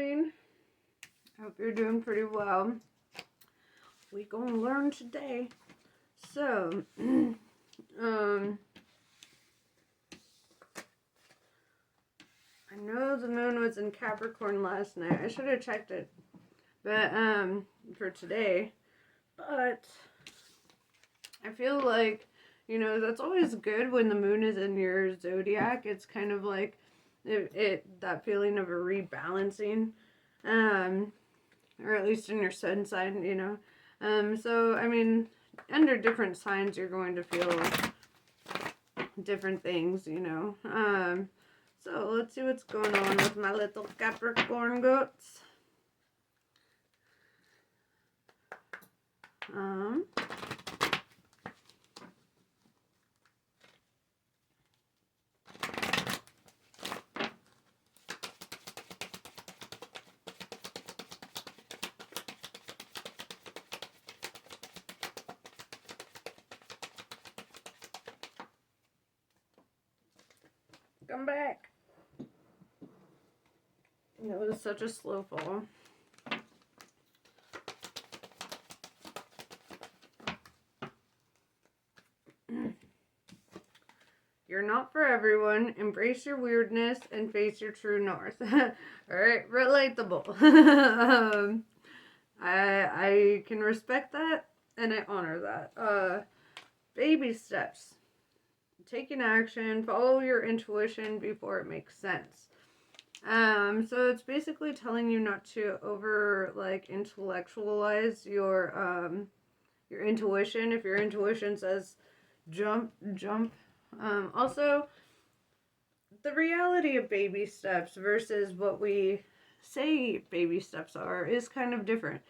doing? I hope you're doing pretty well. We gonna learn today. So, I know the moon was in Capricorn last night. I should have checked it, but for today. But I feel like, you know, that's always good when the moon is in your zodiac. It's kind of like that feeling of a rebalancing, or at least in your sun sign, you know. So I mean, under different signs, you're going to feel different things, you know. So let's see what's going on with my little Capricorn goats. Come back. It was such a slow fall. You're not for everyone. Embrace your weirdness and face your true north. Alright, relatable. I can respect that and I honor that. Baby steps. Taking action, follow your intuition before it makes sense. So it's basically telling you not to intellectualize your intuition. If your intuition says jump. Also, the reality of baby steps versus what we say baby steps are is kind of different.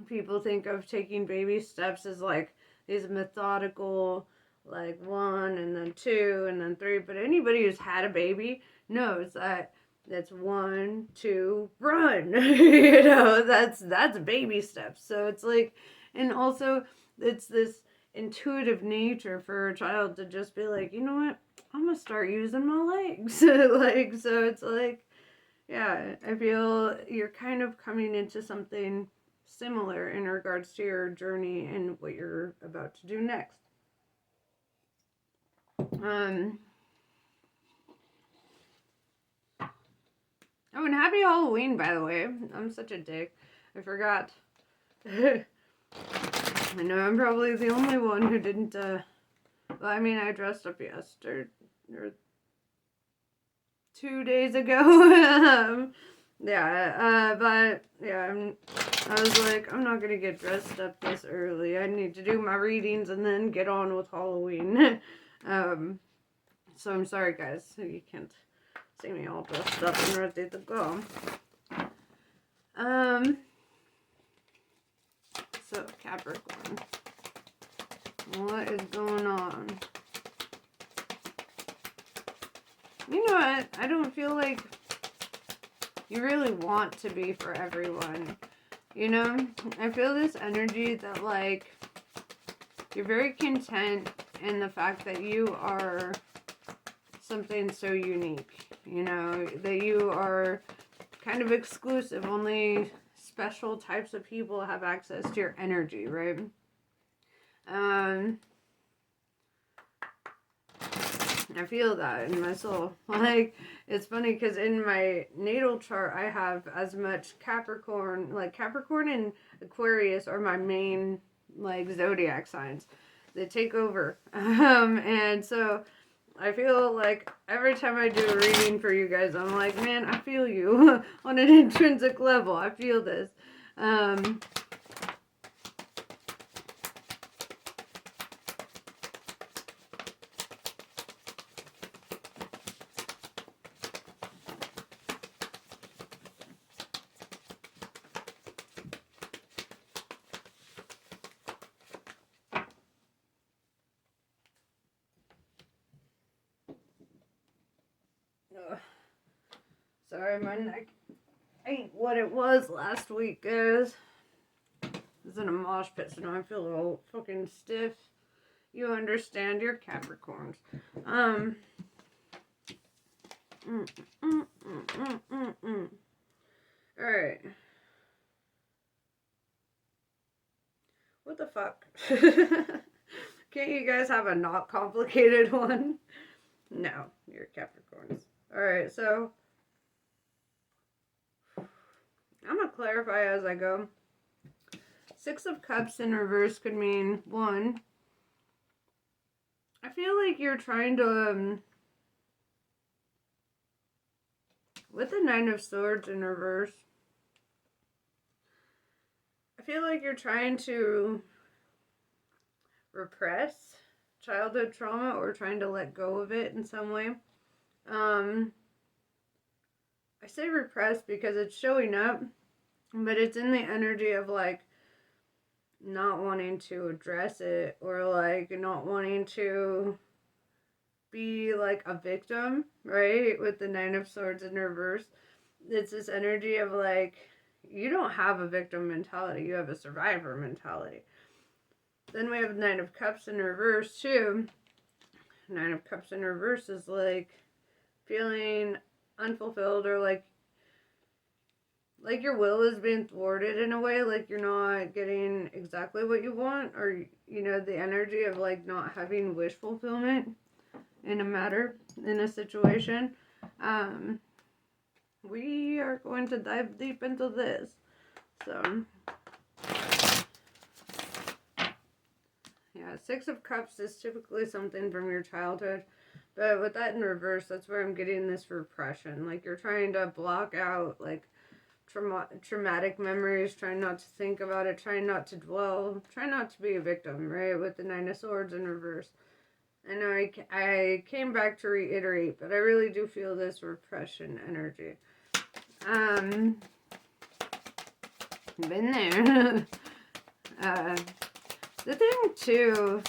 People think of taking baby steps as like these methodical, like 1 and then 2 and then 3, but anybody who's had a baby knows that that's 1, 2, run. You know, that's baby steps. So it's like, and also it's this intuitive nature for a child to just be like, you know what, I'm gonna start using my legs. Like, so it's like, yeah, I feel you're kind of coming into something similar in regards to your journey and what you're about to do next. Oh, and happy Halloween, by the way. I'm such a dick. I forgot. I know I'm probably the only one who didn't, well, I mean, I dressed up yesterday, or 2 days ago. Yeah, but, yeah, I was like, I'm not gonna get dressed up this early. I need to do my readings and then get on with Halloween. So I'm sorry, guys. You can't see me all dressed up and ready to go. So Capricorn, what is going on? You know what? I don't feel like you really want to be for everyone. You know? I feel this energy that, like, you're very content in the fact that you are something so unique. You know? That you are kind of exclusive. Only special types of people have access to your energy, right? I feel that in my soul. Like, it's funny because in my natal chart, I have as much Capricorn, like Capricorn and Aquarius are my main, like, zodiac signs. They take over. And so I feel like every time I do a reading for you guys, I'm like, man, I feel you on an intrinsic level. I feel this. Sorry, my neck ain't what it was last week, guys. I was in a mosh pit, so now I feel all fucking stiff. You understand, you're Capricorns. Can't you guys have a not complicated one? No, you're Capricorns. Alright, so I'm going to clarify as I go. Six of Cups in reverse could mean, one, I feel like you're trying to, with the Nine of Swords in reverse, I feel like you're trying to repress childhood trauma or trying to let go of it in some way. I say repress because it's showing up, but it's in the energy of like not wanting to address it or like not wanting to be like a victim, right? With the Nine of Swords in reverse, it's this energy of like, you don't have a victim mentality, you have a survivor mentality. Then we have Nine of Cups in reverse too. Nine of Cups in reverse is like feeling unfulfilled or like your will is being thwarted in a way, like you're not getting exactly what you want, or you know, the energy of like not having wish fulfillment in a matter, in a situation. We are going to dive deep into this. So yeah, Six of Cups is typically something from your childhood, but with that in reverse, that's where I'm getting this repression. Like you're trying to block out like traumatic memories, trying not to think about it, trying not to dwell, trying not to be a victim, right? With the Nine of Swords in reverse. I know I came back to reiterate, but I really do feel this repression energy. Been there. The thing too,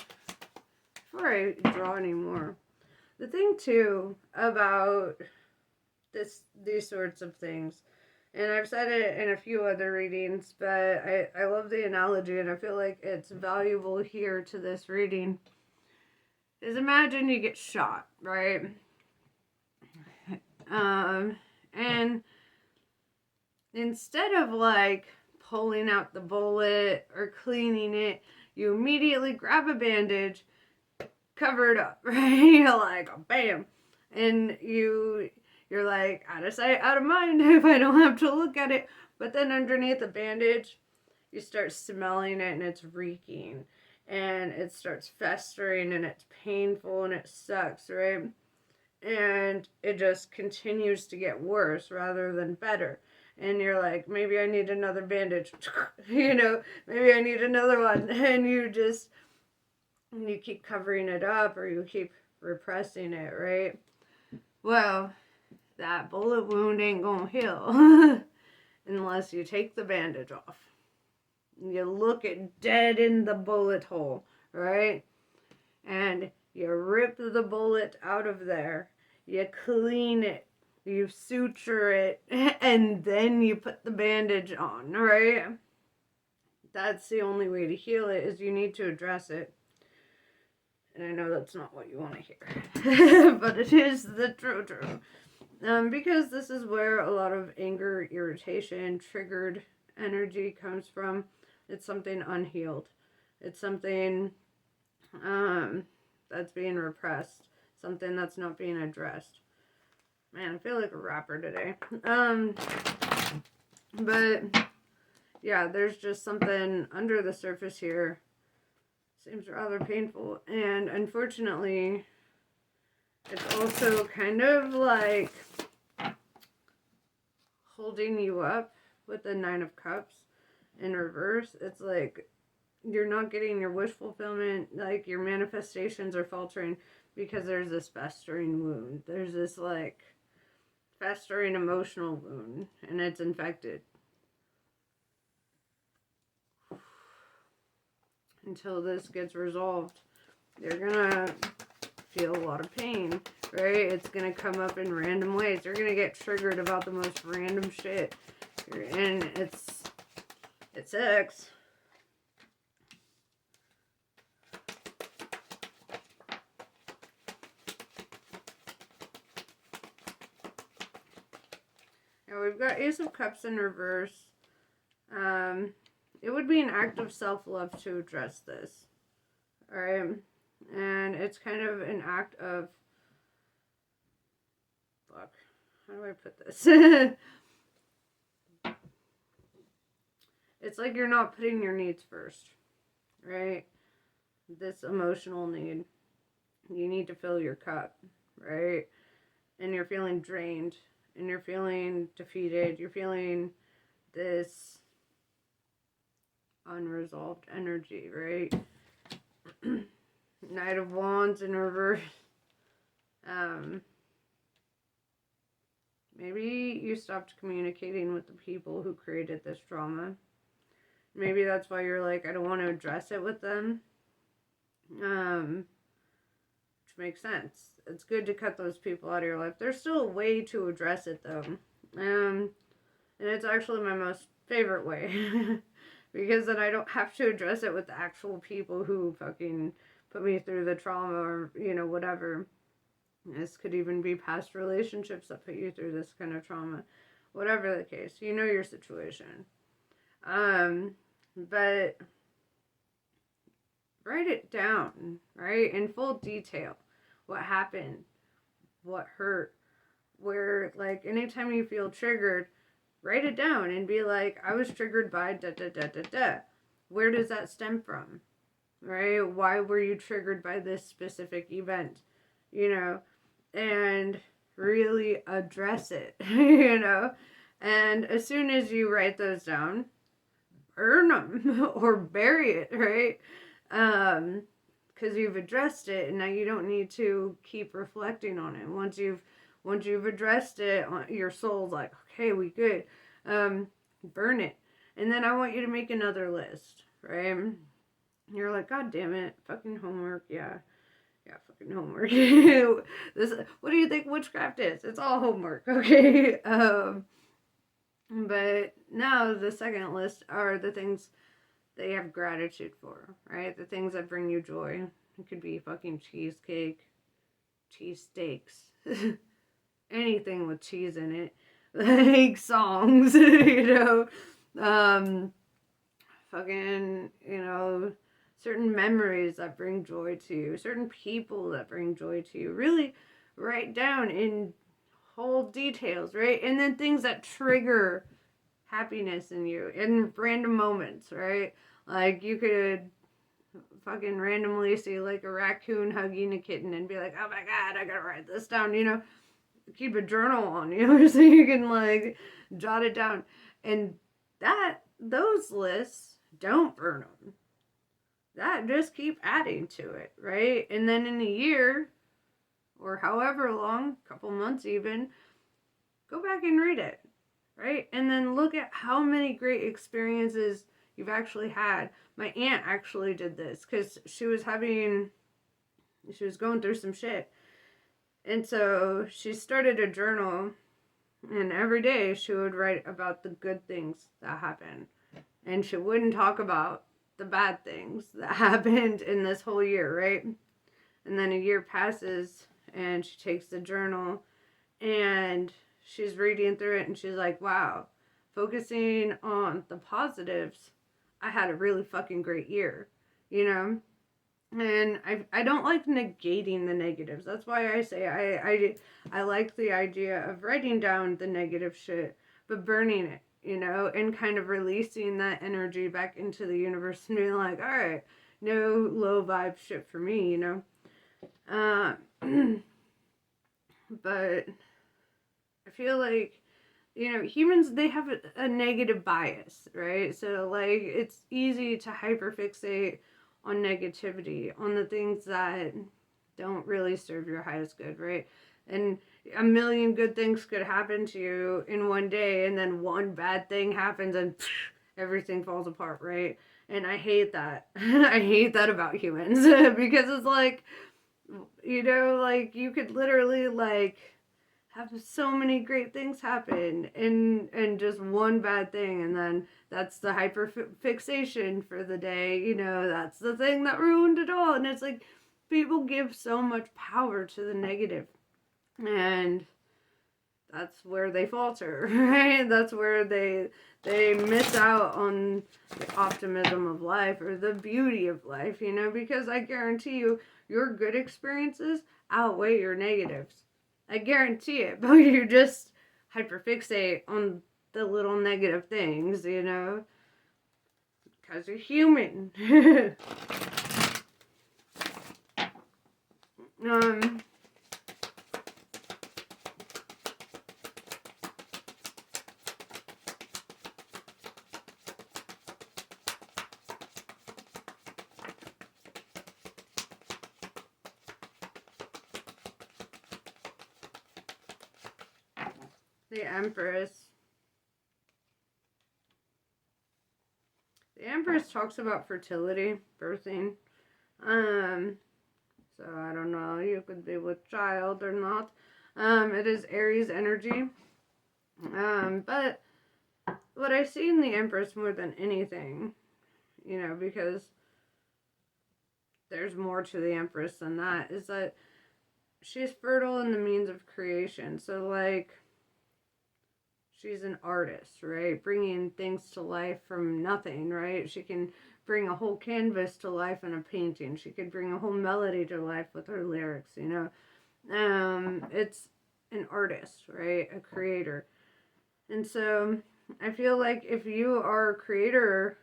before I draw anymore, the thing too about these sorts of things, and I've said it in a few other readings, but I love the analogy and I feel like it's valuable here to this reading, is imagine you get shot, right? And instead of like pulling out the bullet or cleaning it, you immediately grab a bandage, cover it up, right? You're like, bam. And you're like, out of sight, out of mind if I don't have to look at it. But then underneath the bandage, you start smelling it and it's reeking. And it starts festering and it's painful and it sucks, right? And it just continues to get worse rather than better. And you're like, maybe I need another bandage. You know, maybe I need another one. And you keep covering it up or you keep repressing it, right? Well, that bullet wound ain't gonna heal unless you take the bandage off. You look it dead in the bullet hole, right? And you rip the bullet out of there. You clean it. You suture it. And then you put the bandage on, right? That's the only way to heal it, is you need to address it. And I know that's not what you want to hear. But it is the truth. Because this is where a lot of anger, irritation, triggered energy comes from. It's something unhealed. It's something that's being repressed. Something that's not being addressed. Man, I feel like a rapper today. But yeah, there's just something under the surface here. Seems rather painful. And unfortunately, it's also kind of like holding you up with the Nine of Cups in reverse. It's like you're not getting your wish fulfillment, like your manifestations are faltering because there's this festering wound. There's this like festering emotional wound and it's infected. Until this gets resolved, you're gonna feel a lot of pain, right? It's gonna come up in random ways. You're gonna get triggered about the most random shit. And it sucks. Now we've got Ace of Cups in reverse. It would be an act of self-love to address this. Alright? And it's kind of an act of, fuck, how do I put this? It's like you're not putting your needs first, right? This emotional need. You need to fill your cup, right? And you're feeling drained, and you're feeling defeated. You're feeling this unresolved energy, right? Knight of Wands in reverse. Maybe you stopped communicating with the people who created this trauma. Maybe that's why you're like, I don't want to address it with them. Which makes sense. It's good to cut those people out of your life. There's still a way to address it, though. And it's actually my most favorite way. Because then I don't have to address it with the actual people who fucking put me through the trauma or, whatever. This could even be past relationships that put you through this kind of trauma. Whatever the case, you know your situation. But write it down, right? In full detail. What happened? What hurt? Where, like, anytime you feel triggered, write it down and be like, I was triggered by da da da da da. Where does that stem from? Right? Why were you triggered by this specific event? And really address it, And as soon as you write those down, burn them or bury it, right? Because you've addressed it, and now you don't need to keep reflecting on it. Once you've addressed it, your soul's like, okay, we good. Burn it, and then I want you to make another list, right? You're like, God damn it, fucking homework, yeah, fucking homework. What do you think witchcraft is? It's all homework, okay? But now the second list are the things that you have gratitude for, right? The things that bring you joy. It could be fucking cheesecake, cheesesteaks, anything with cheese in it, like songs, fucking, certain memories that bring joy to you, certain people that bring joy to you. Really write down in whole details, right? And then things that trigger happiness in you in random moments, right? Like you could fucking randomly see like a raccoon hugging a kitten and be like, oh my God, I gotta write this down, keep a journal on you so you can like jot it down. And those lists, don't burn them. That just keep adding to it, right? And then in a year or however long, couple months even, go back and read it, right? And then look at how many great experiences you've actually had. My aunt actually did this because she was going through some shit. And so she started a journal, and every day she would write about the good things that happened. And she wouldn't talk about the bad things that happened in this whole year, right? And then a year passes, and she takes the journal, and she's reading through it, and she's like, wow, focusing on the positives, I had a really fucking great year, And I don't like negating the negatives. That's why I say I like the idea of writing down the negative shit, but burning it, and kind of releasing that energy back into the universe and being like, all right, no low vibe shit for me, But I feel like, humans, they have a negative bias, right? So, like, it's easy to hyperfixate on negativity, on the things that don't really serve your highest good, right? And a million good things could happen to you in one day, and then one bad thing happens, and everything falls apart, right? And I hate that. I hate that about humans because it's like, like you could literally like have so many great things happen and just one bad thing, and then that's the hyper fixation for the day, that's the thing that ruined it all. And it's like people give so much power to the negative, and that's where they falter, right? That's where they miss out on the optimism of life or the beauty of life, you know, because I guarantee you, your good experiences outweigh your negatives. I guarantee it, but you just hyperfixate on the little negative things, you know, because you're human. um, the Empress. The Empress talks about fertility, birthing. So I don't know, you could be with child or not. It is Aries energy. But what I see in the Empress more than anything, you know, because there's more to the Empress than that, is that she's fertile in the means of creation. So, like, she's an artist, right? Bringing things to life from nothing, right? She can bring a whole canvas to life in a painting. She could bring a whole melody to life with her lyrics, you know? It's an artist, right? A creator. And so I feel like if you are a creator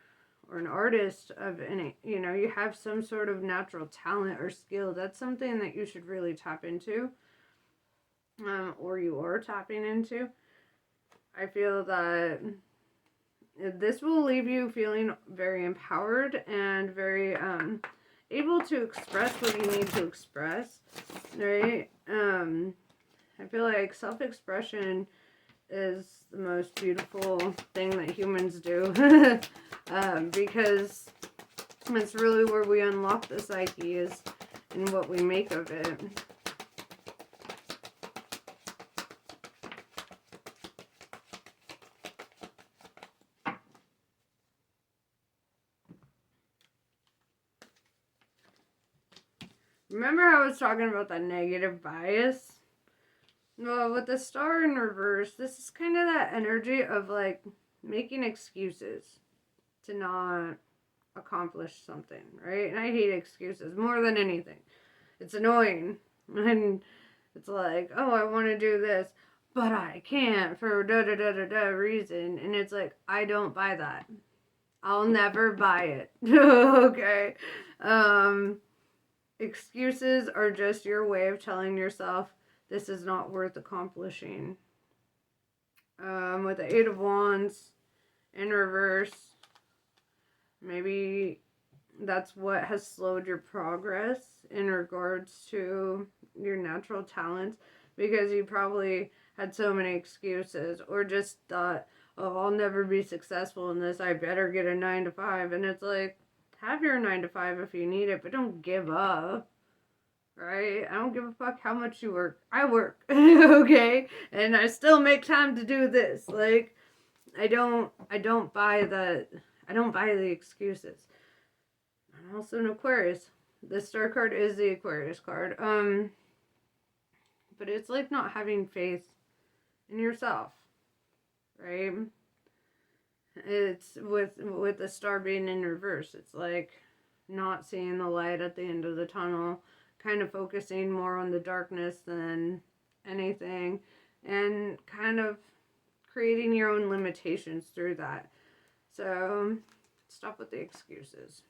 or an artist of any, you know, you have some sort of natural talent or skill, that's something that you should really tap into, or you are tapping into. I feel that this will leave you feeling very empowered and very able to express what you need to express, right? I feel like self-expression is the most beautiful thing that humans do because it's really where we unlock the psyche is in what we make of it. Remember how I was talking about that negative bias? Well, with the star in reverse, this is kind of that energy of like making excuses to not accomplish something, right? And I hate excuses more than anything. It's annoying. And it's like, oh, I want to do this, but I can't for da da da da da reason. And it's like, I don't buy that. I'll never buy it. Okay. Excuses are just your way of telling yourself this is not worth accomplishing. With the Eight of Wands in reverse, maybe that's what has slowed your progress in regards to your natural talents, because you probably had so many excuses or just thought, oh, I'll never be successful in this, I better get a 9-to-5. And it's like, have your 9-to-5 if you need it, but don't give up, right? I don't give a fuck how much you work. I work, okay? And I still make time to do this. Like, I don't buy the excuses. I'm also an Aquarius. The star card is the Aquarius card. But it's like not having faith in yourself, right? It's with the star being in reverse. It's like not seeing the light at the end of the tunnel, kind of focusing more on the darkness than anything, and kind of creating your own limitations through that. So stop with the excuses.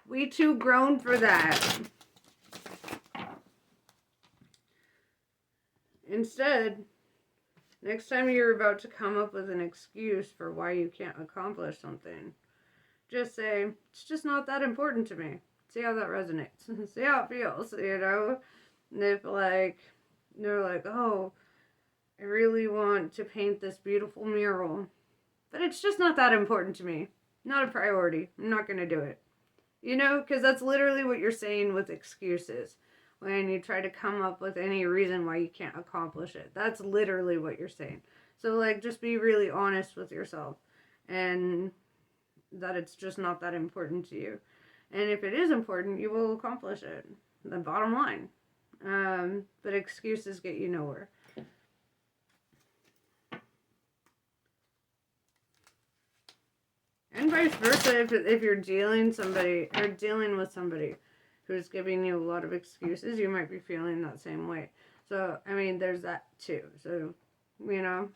We too grown for that. Instead, next time you're about to come up with an excuse for why you can't accomplish something, just say, it's just not that important to me. See how that resonates. See how it feels, you know? And if, like, they're like, oh, I really want to paint this beautiful mural, but it's just not that important to me. Not a priority. I'm not going to do it. You know, because that's literally what you're saying with excuses. When you try to come up with any reason why you can't accomplish it. That's literally what you're saying. So, like, just be really honest with yourself. And that it's just not that important to you. And if it is important, you will accomplish it. The bottom line. But excuses get you nowhere. And vice versa, if you're dealing with somebody who's giving you a lot of excuses, you might be feeling that same way. So, I mean, there's that too. So, you know.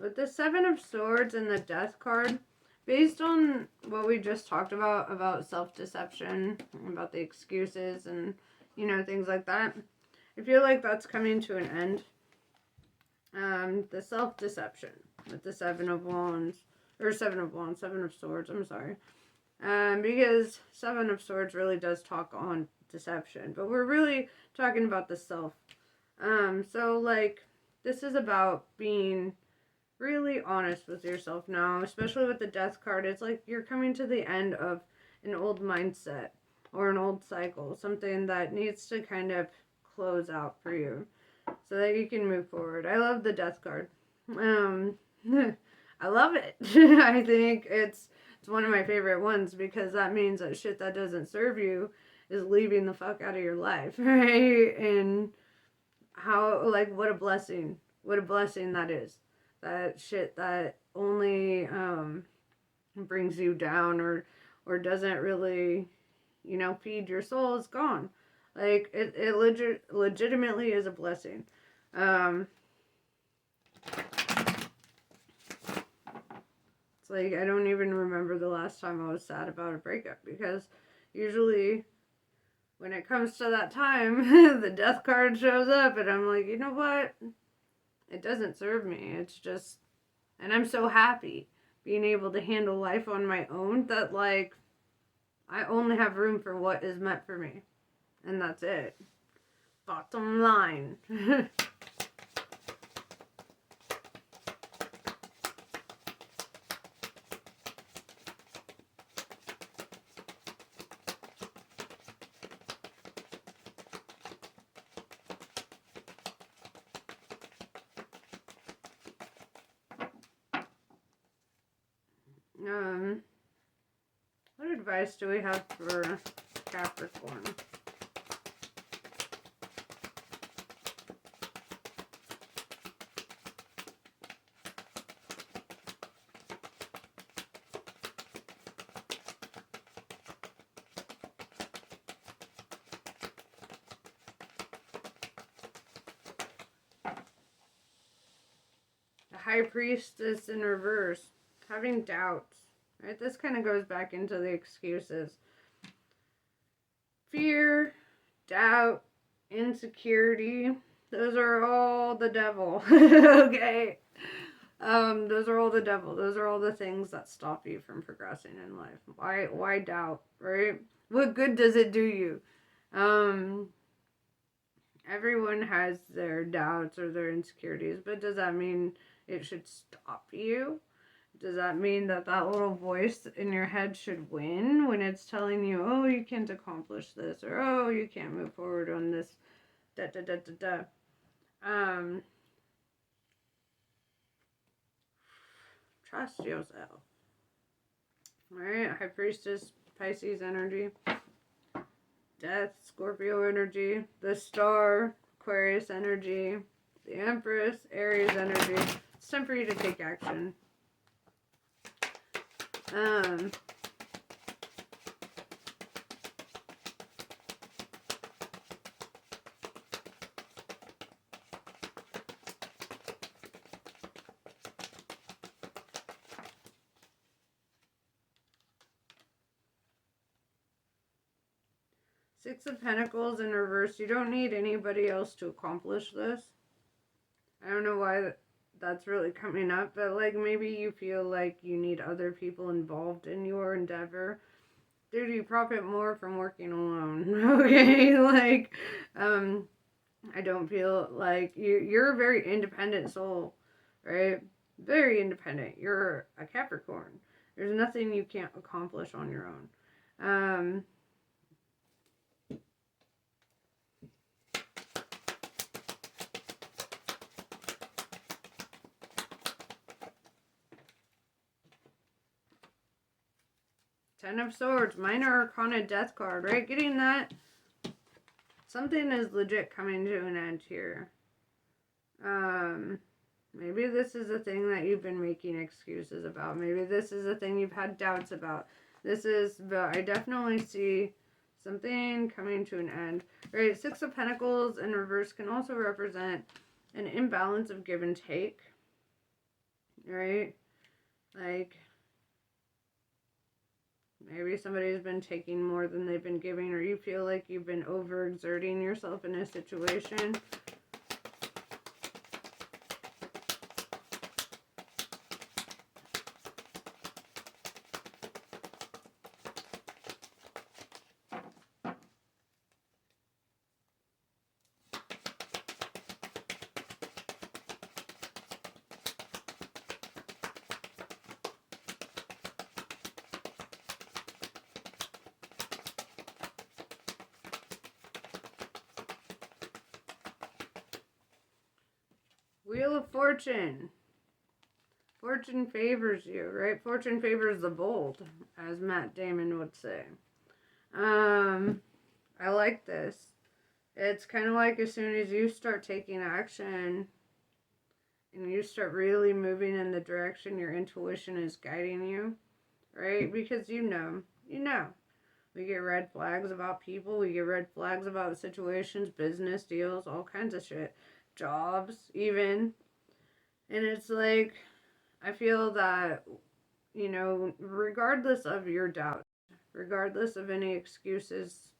With the Seven of Swords and the Death card, based on what we just talked about self-deception, about the excuses and, things like that, I feel like that's coming to an end. The self-deception with the Seven of Swords, I'm sorry. Because Seven of Swords really does talk on deception, but we're really talking about the self. So, like, this is about being really honest with yourself now, especially with the Death card. It's like you're coming to the end of an old mindset or an old cycle, something that needs to kind of close out for you so that you can move forward. I love the Death card. I love it. I think it's one of my favorite ones because that means that shit that doesn't serve you is leaving the fuck out of your life, right? And how, like, what a blessing that is. That shit that only brings you down or doesn't really, feed your soul is gone. Like, it legitimately is a blessing. It's like, I don't even remember the last time I was sad about a breakup, because usually when it comes to that time, the Death card shows up and I'm like, you know what? It doesn't serve me. It's just, and I'm so happy being able to handle life on my own that, like, I only have room for what is meant for me. And that's it. Bottom line. What advice do we have for Capricorn? The High Priestess in reverse, having doubts. Right? This kind of goes back into the excuses. Fear, doubt, insecurity, those are all the devil. Okay? Those are all the devil. Those are all the things that stop you from progressing in life. Why doubt, right? What good does it do you? Everyone has their doubts or their insecurities, but does that mean it should stop you? Does that mean that little voice in your head should win when it's telling you, oh, you can't accomplish this, or oh, you can't move forward on this, da da da da da. Trust yourself. Alright, High Priestess, Pisces energy. Death, Scorpio energy. The Star, Aquarius energy. The Empress, Aries energy. It's time for you to take action. Six of Pentacles in reverse. You don't need anybody else to accomplish this. I don't know why that's really coming up, but, like, maybe you feel like you need other people involved in your endeavor. Dude, you profit more from working alone. Okay? Like, I don't feel like you're a very independent soul, right? Very independent. You're a Capricorn. There's nothing you can't accomplish on your own. Ten of Swords, Minor Arcana Death card, right? Getting that. Something is legit coming to an end here. Maybe this is a thing that you've been making excuses about. Maybe this is a thing you've had doubts about. But I definitely see something coming to an end. Right, Six of Pentacles in reverse can also represent an imbalance of give and take. Right? Like, maybe somebody's been taking more than they've been giving, or you feel like you've been overexerting yourself in a situation. Wheel of Fortune. Fortune favors you, right? Fortune favors the bold, as Matt Damon would say. I like this. It's kind of like as soon as you start taking action and you start really moving in the direction your intuition is guiding you, right? Because you know. We get red flags about people. We get red flags about situations, business deals, all kinds of shit. Jobs, even. And it's like, I feel that, you know, regardless of your doubt, regardless of any excuses,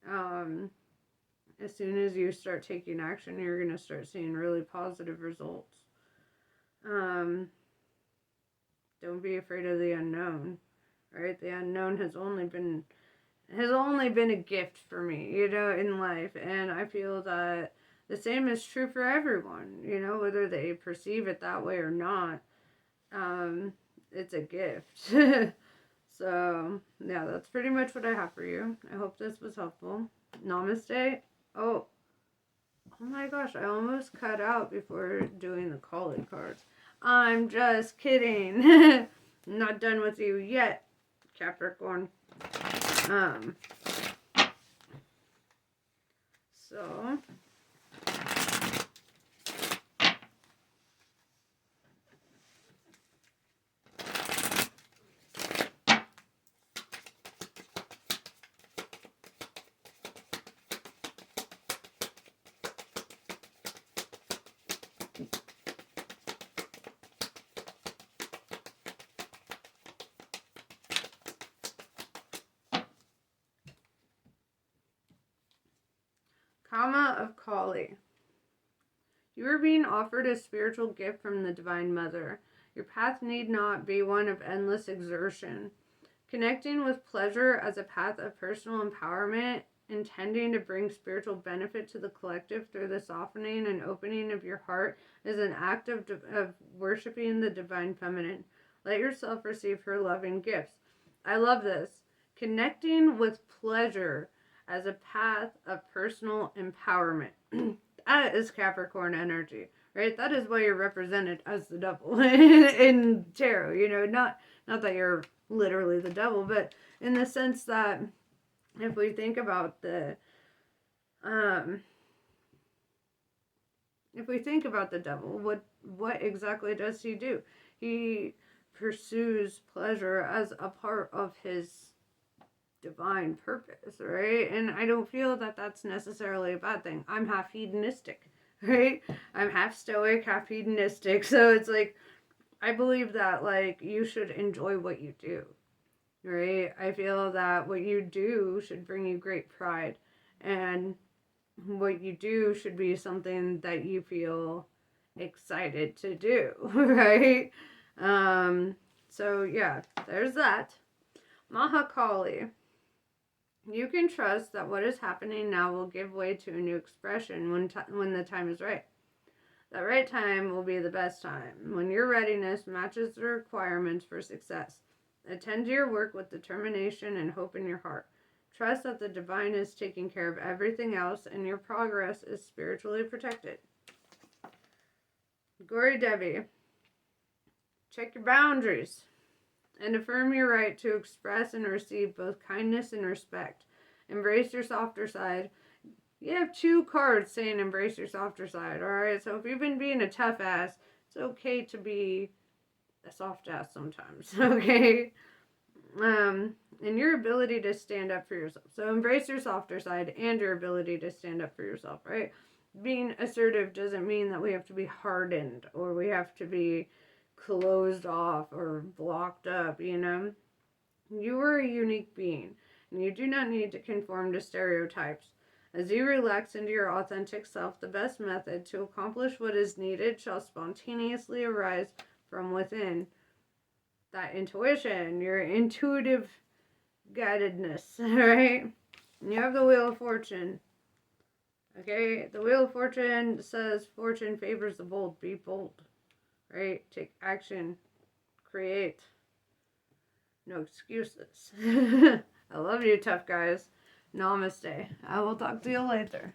as soon as you start taking action, you're going to start seeing really positive results. Don't be afraid of the unknown, right? The unknown has only been a gift for me, you know, in life. And I feel that the same is true for everyone, you know, whether they perceive it that way or not. It's a gift. So, yeah, that's pretty much what I have for you. I hope this was helpful. Namaste. Oh my gosh, I almost cut out before doing the calling cards. I'm just kidding. I'm not done with you yet, Capricorn. So Karma of Kali. You are being offered a spiritual gift from the Divine Mother. Your path need not be one of endless exertion. Connecting with pleasure as a path of personal empowerment, intending to bring spiritual benefit to the collective through the softening and opening of your heart, is an act of worshiping the Divine Feminine. Let yourself receive her loving gifts. I love this. Connecting with pleasure as a path of personal empowerment. That is Capricorn energy, right? That is why you're represented as the devil in tarot. You know, not that you're literally the devil, but in the sense that if we think about the devil, what exactly does he do? He pursues pleasure as a part of his divine purpose, right? And I don't feel that that's necessarily a bad thing. I'm half hedonistic, right? I'm half stoic, half hedonistic. So it's like, I believe that, like, you should enjoy what you do, right? I feel that what you do should bring you great pride, and what you do should be something that you feel excited to do, right? So yeah, there's that. Mahakali. You can trust that what is happening now will give way to a new expression when the time is right. The right time will be the best time, when your readiness matches the requirements for success. Attend to your work with determination and hope in your heart. Trust that the divine is taking care of everything else and your progress is spiritually protected. Gori Devi. Check your boundaries. And affirm your right to express and receive both kindness and respect. Embrace your softer side. You have 2 cards saying embrace your softer side, alright? So if you've been being a tough ass, it's okay to be a soft ass sometimes, okay? And your ability to stand up for yourself. So embrace your softer side and your ability to stand up for yourself, right? Being assertive doesn't mean that we have to be hardened or we have to be closed off or blocked up, you know? You are a unique being, and you do not need to conform to stereotypes. As you relax into your authentic self, the best method to accomplish what is needed shall spontaneously arise from within. That intuition, your intuitive guidedness, right? And you have the Wheel of Fortune. Okay, the Wheel of Fortune says fortune favors the bold. Be bold, right? Take action, create. No excuses. I love you, tough guys. Namaste. I will talk to you later.